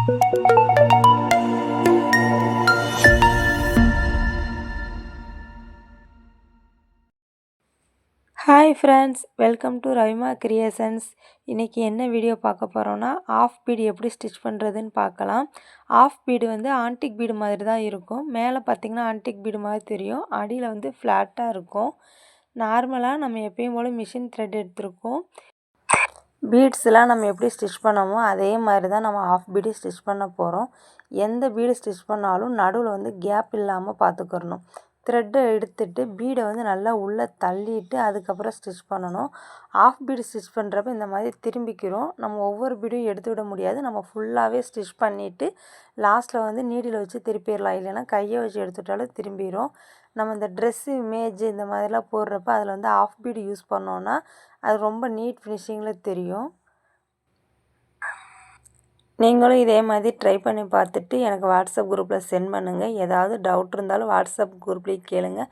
Hi friends, welcome to Ravima creations. இன்றைக்கி என்ன video பார்க்க போகிறோன்னா, ஆஃப் பீடு எப்படி ஸ்டிச் பண்ணுறதுன்னு பார்க்கலாம். ஆஃப் பீடு வந்து ஆன்டிக் பீடு மாதிரி தான் இருக்கும். மேலே பார்த்திங்கன்னா ஆன்டிக் பீடு மாதிரி தெரியும், அடியில் வந்து ஃப்ளாட்டாக இருக்கும். நார்மலாக நம்ம எப்பயும் போல் மிஷின் த்ரெட் எடுத்துருக்கோம். பீட்ஸ்லாம் நம்ம எப்படி ஸ்டிச் பண்ணோமோ அதே மாதிரி தான் நம்ம ஆஃப் பீடு ஸ்டிச் பண்ண போகிறோம். எந்த பீடு ஸ்டிச் பண்ணாலும் நடுவில் வந்து கேப் இல்லாமல் பார்த்துக்கிறணும். த்ரெட்டை எடுத்துட்டு பீடை வந்து நல்லா உள்ளே தள்ளிட்டு அதுக்கப்புறம் ஸ்டிச் பண்ணணும். ஆஃப் பீடு ஸ்டிச் பண்ணுறப்ப இந்த மாதிரி திரும்பிக்கிறோம். நம்ம ஒவ்வொரு பீடையும் எடுத்து விட முடியாது. நம்ம ஃபுல்லாகவே ஸ்டிச் பண்ணிவிட்டு லாஸ்ட்டில் வந்து நீடில் வச்சு திருப்பிடலாம், இல்லைன்னா கையை வச்சு எடுத்துட்டாலும் திரும்பிடும். நம்ம இந்த ட்ரெஸ்ஸு இமேஜ் இந்த மாதிரிலாம் போடுறப்ப அதில் வந்து ஆஃப் பீடு யூஸ் பண்ணோன்னா அது ரொம்ப நீட் ஃபினிஷிங்கில் தெரியும். நீங்களும் இதே மாதிரி ட்ரை பண்ணி பார்த்துட்டு எனக்கு வாட்ஸ்அப் குரூப்பில் சென்ட் பண்ணுங்கள். ஏதாவது டவுட் இருந்தாலும் வாட்ஸ்அப் குரூப்லேயே கேளுங்க,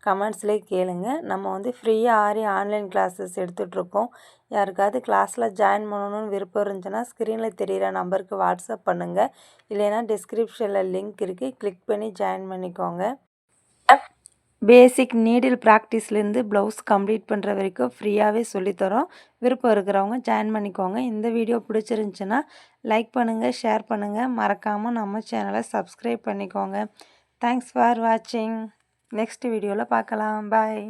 கமெண்ட்ஸ்லேயே கேளுங்க. நம்ம வந்து ஃப்ரீயாக ஆன்லைன் கிளாஸஸ் எடுத்துகிட்ருக்கோம். யாருக்காவது கிளாஸில் ஜாயின் பண்ணணும்னு விருப்பம் இருந்துச்சுன்னா ஸ்க்ரீனில் தெரிகிற நம்பருக்கு வாட்ஸ்அப் பண்ணுங்கள். இல்லைன்னா டிஸ்கிரிப்ஷனில் லிங்க் இருக்குது, கிளிக் பண்ணி ஜாயின் பண்ணிக்கோங்க. பேசிக் நீடில் ப்ராக்டிஸ்லேருந்து ப்ளவுஸ் கம்ப்ளீட் பண்ணுற வரைக்கும் ஃப்ரீயாகவே சொல்லித்தரோம். விருப்பம் இருக்கிறவங்க ஜாயின் பண்ணிக்கோங்க. இந்த வீடியோ பிடிச்சிருந்துச்சின்னா லைக் பண்ணுங்கள், ஷேர் பண்ணுங்கள். மறக்காமல் நம்ம சேனலை சப்ஸ்கிரைப் பண்ணிக்கோங்க. தேங்க்ஸ் ஃபார் வாட்சிங். நெக்ஸ்ட் வீடியோவில் பார்க்கலாம். பாய்.